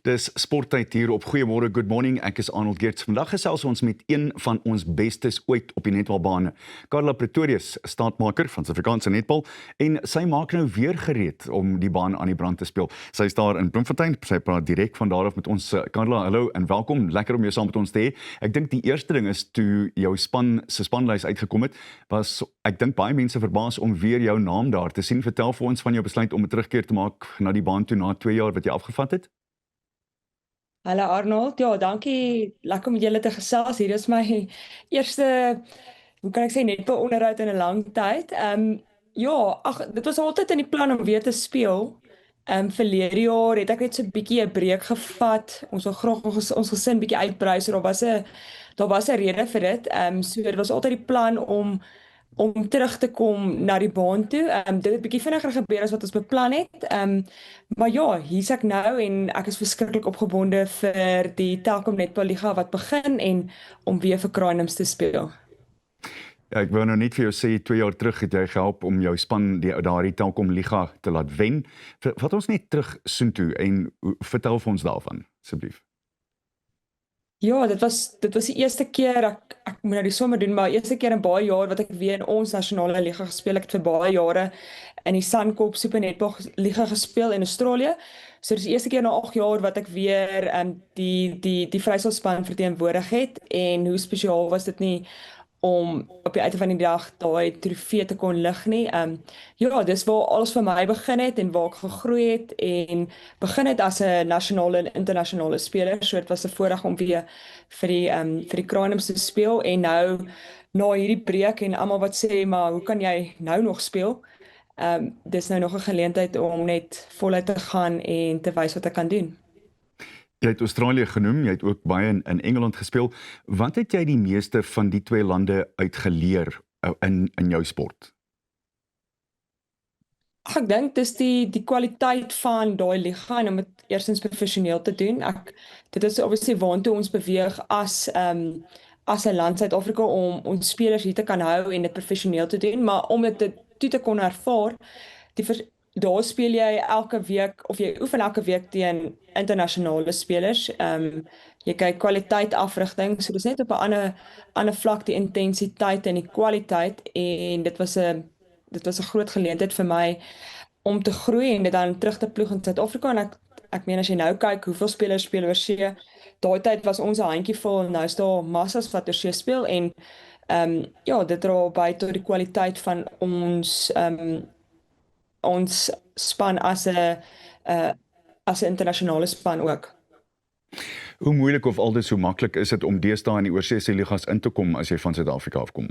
Dis sporttyd hier op Goeiemôre, Good Morning. Ek is Arnold Geerts. Vandag gesels ons met een van ons bestes ooit op die netbalbane. Carla Pretorius, staatmaker van Suid-Afrikaanse netbal, en sy maak nou weer gereed om die baan aan die brand te speel. Sy is daar in Bloemfontein. Sy praat direk van daar af met ons. Carla, hallo en welkom. Lekker om jou saam met ons te hê. Ek dink die eerste ding is toe jou spanlys uitgekom het, was ek dink baie mense verbaas om weer jou naam daar te sien. Vertel vir ons van jou besluit om 'n terugkeer te maak na die baan toe na 2 jaar wat jy afgevat het. Hallo Arnold, ja, dankie. Lekker om met julle te gesels. Hier is my eerste, hoe kan ek sê, netbal onderhoud in 'n lang tyd. Ja, dit was altyd in die plan om weer te speel. Verlede jaar het ek net so 'n bietjie 'n breek gevat. Ons wil graag ons gesin bietjie uitbrei, so daar was 'n rede vir dit. So dit was altyd die plan om terug te kom na die baan toe. Dit het bietjie vinniger gebeur as wat ons beplan het. Maar ja, hier's ek nou en ek is verskriklik opgebonde vir die Telkom Netball Liga wat begin en om weer vir Kraaienhams te speel. Ja, ek wou nou net vir jou sê, 2 jaar terug het jy gehelp om jou span daardie Telkom Liga te laat wen. Vat ons net terug soontoe en vertel vir ons daarvan, asseblief. Ja, dit was die eerste keer, ek moet nou die somme doen, maar eerste keer in baie jaar wat ek weer in ons nasionale liga gespeel. Ek het vir baie jare in die Suncorp Super Netball Liga gespeel in Australië. So dis die eerste keer na 8 jaar wat ek weer die vrystellspan verteenwoordig het, en hoe spesiaal was dit nie om op die einde van die dag daai trofee te kon lig nie. Ja, dis waar alles vir my begin het en waar ek gegroei het en begin het as 'n nasionale en internasionale speler. So dit was 'n voorreg om weer vir die Kraaienhams te speel, en nou na hierdie breek en almal wat sê, maar hoe kan jy nou nog speel? Dis nou nog 'n geleentheid om net voluit te gaan en te wys wat ek kan doen. Jy het Australië genoem, jy het ook baie in Engeland gespeel. Wat het jy die meeste van die 2 lande uitgeleer in jou sport? Ek dink dis die kwaliteit van daai liga en om dit eerstens professioneel te doen. Dit is obviously waantoe ons beweeg as 'n land Suid-Afrika, om ons spelers hier te kan hou en dit professioneel te doen, maar om dit toe te kon ervaar, daar speel jy elke week, of jy oefen elke week teen internasionale spelers. Jy kyk kwaliteit afrigting, so dis net op 'n ander vlak die intensiteit en die kwaliteit, en dit was 'n groot geleentheid vir my om te groei en dit dan terug te ploeg in Suid-Afrika. En ek meen, as jy nou kyk hoeveel spelers speel oorsee, daai tyd was ons 'n handjievol, en nou is daar massas wat oorsee speel, en ja, dit dra by tot die kwaliteit van ons span as 'n internasionale span ook. Hoe moeilik of aldus hoe maklik is dit om deesdae in die oorsese ligas in te kom as jy van Suid-Afrika afkom?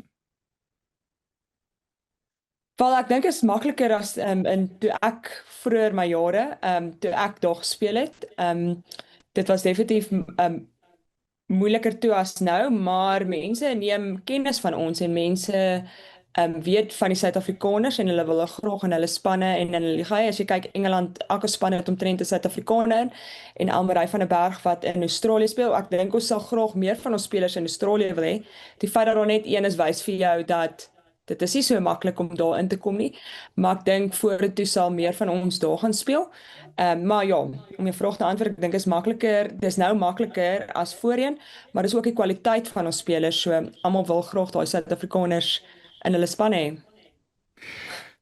Wel, ek dink is makliker as toe ek vroeër my jare, toe ek daar gespeel het. Dit was definitief moeiliker toe as nou, maar mense neem kennis van ons en mense weet van die Suid-Afrikaners en hulle wil graag in hulle spanne en in hulle liga. As jy kyk, Engeland, elke span het omtrent 'n Suid-Afrikaner, en Almarai van der Berg wat in Australië speel. Ek dink ons sal graag meer van ons spelers in Australië wil hê. Die feit dat daar net een is, wys vir jou dat dit is nie so maklik om daar in te kom nie, maar ek dink vorentoe sal meer van ons daar gaan speel. Maar ja, om jou vraag te antwoord, ek dink dis nou makliker as voorheen, maar dis ook die kwaliteit van ons spelers, so almal wil graag daai Suid-Afrikaners in hulle spanne hê.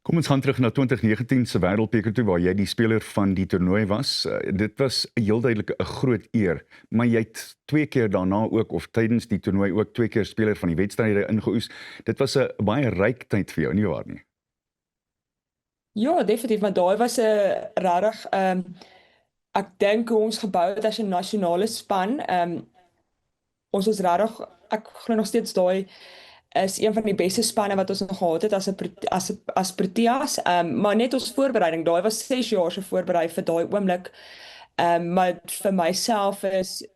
Kom ons gaan terug na 2019 se Wêreldbeker toe, waar jy die speler van die toernooi was. Dit was heel duidelik 'n groot eer, maar jy het 2 keer daarna ook, of tydens die toernooi ook 2 keer speler van die wedstryde ingeoes. Dit was 'n baie ryk tyd vir jou, nie waar nie? Ja, definitief, maar daai was 'n regtig, ek dink hoe ons gebou het as 'n nasionale span. Ons was regtig, ek glo nog steeds daai is een van die beste spanne wat ons nog gehad het as Proteas. Maar net ons voorbereiding, daai was 6 jaar se voorbereiding vir daai oomblik. Maar vir myself is,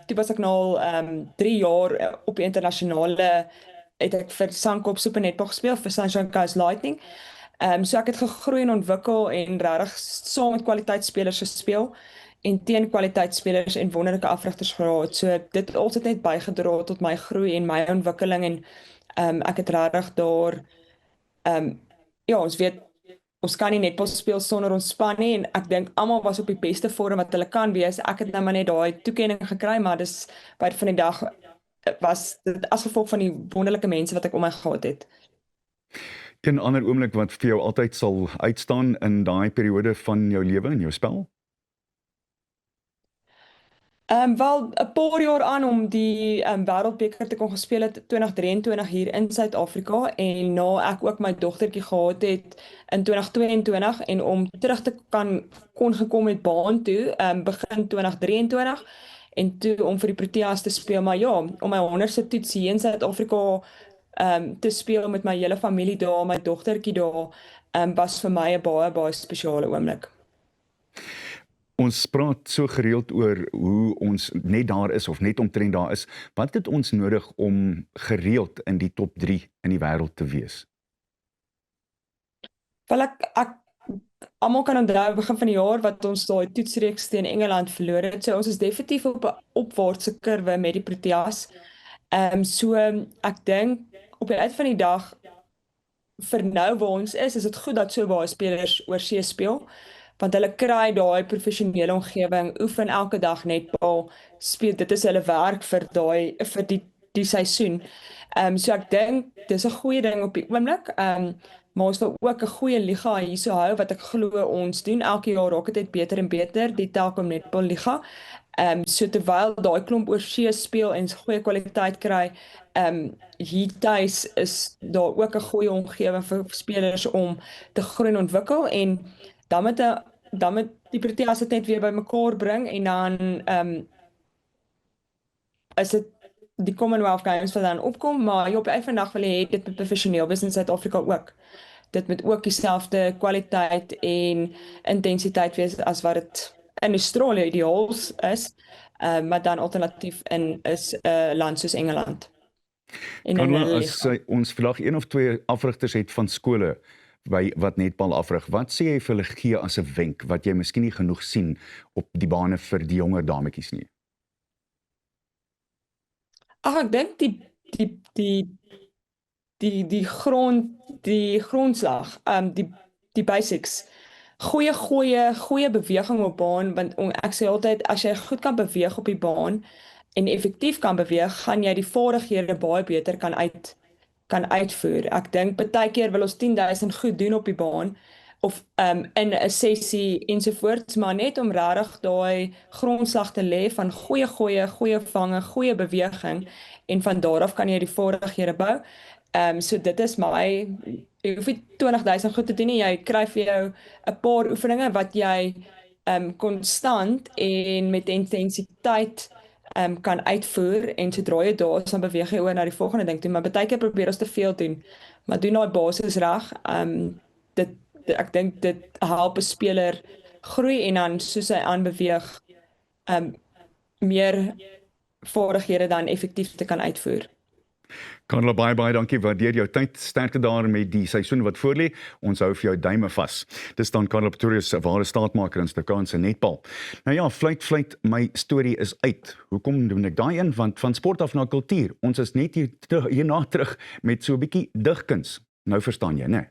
toe was ek nou al 3 jaar op die internasionale, het ek vir Suncorp Super Netball gespeel, vir Sunshine Coast Lightning. So ek het gegroei en ontwikkel en regtig saam met kwaliteitsspelers gespeel en teen kwaliteitsspelers en wonderlike afrigters gehad. So dit het altyd net bygedra tot my groei en my ontwikkeling, en ek het regtig daar, ja, ons weet ons kan nie netbal speel sonder ons span nie en ek dink almal was op die beste vorm wat hulle kan wees. Ek het nou maar net daai toekenning gekry, maar dis by van die dag was dit as gevolg van die wonderlike mense wat ek om my gehad het. Een ander oomblik wat vir jou altyd sal uitstaan in daai periode van jou lewe en jou spel? Wel 'n paar jaar aan om die wêreldbeker te kon gespeel het 2023 hier in Suid-Afrika en na ek ook my dogtertjie gehad het in 2022 en om terug te kon gekom het baan toe begin 2023 en toe om vir die Proteas te speel, maar ja, om my 100ste toets hier in Suid-Afrika te speel met my hele familie daar, my dogtertjie daar, was vir my 'n baie spesiale oomblik. Ons praat so gereeld oor hoe ons net daar is of net omtrent daar is. Wat het ons nodig om gereeld in die top 3 in die wêreld te wees? Wel ek almal kan onthou begin van die jaar wat ons daai toetsreeks teen Engeland verloor het. So ons is definitief op 'n opwaartse kurwe met die Proteas. So ek dink op die uit van die dag vir nou waar ons is dit goed dat so baie spelers oorsee speel, want hulle kry daai professionele omgewing, oefen elke dag netbal, speel, dit is hulle werk vir die seisoen. So ek dink dis 'n goeie ding op die oomblik. Maar ons wil ook 'n goeie liga hierso hou wat ek glo ons doen. Elke jaar raak dit net beter en beter, die Telkom Netball Liga. So terwyl daai klomp oorsee speel en goeie kwaliteit kry, hier tuis is daar ook 'n goeie omgewing vir spelers om te groei en ontwikkel en dan met die Proteas dit net weer bymekaar bring en dan is dit die Commonwealth Games wat dan opkom, maar op die einde van die dag wil jy hê dit moet professioneel wees in Suid-Afrika ook. Dit moet ook dieselfde kwaliteit en intensiteit wees as wat dit in Australië ideaals is, maar dan alternatief is 'n land soos Engeland. Carla, as ons vandag 1 of 2 afrigters het van skole wat netbal afrig, wat sê jy vir hulle gee as 'n wenk wat jy miskien nie genoeg sien op die bane vir die jonger dametjies nie? Ek dink die grondslag, die basics. Goeie beweging op baan, want ek sê altyd as jy goed kan beweeg op die baan en effektief kan beweeg, gaan jy die vaardighede baie beter kan uitvoer. Ek dink baie keer wil ons 10,000 goed doen op die baan of in 'n sessie ensovoorts, maar net om regtig daai grondslag te lê van goeie vange, goeie beweging en van daar af kan jy die vaardighede bou. So dit is jy hoef nie 20,000 goed te doen nie, jy kry vir jou 'n paar oefeninge wat jy konstant en met intensiteit kan uitvoer en sodra jy daar is, dan beweeg jy oor na die volgende ding toe, maar baie keer probeer ons te veel doen, maar doen daai basis reg. Ek dink dit help 'n speler groei en dan soos hy aanbeweeg, meer vaardighede dan effektief te kan uitvoer. Carla, baie dankie, waardeer jou tyd, sterkte daar met die seisoen wat voorlê, ons hou vir jou duime vas. Dis dan Carla Pretorius, 'n ware staatmaker in Suid-Afrikaanse netbal. Nou ja, fluit, my storie is uit. Hoekom doen ek daai een? Want van sport af na kultuur, ons is net hierna terug met so 'n bietjie digkuns. Nou verstaan jy, né?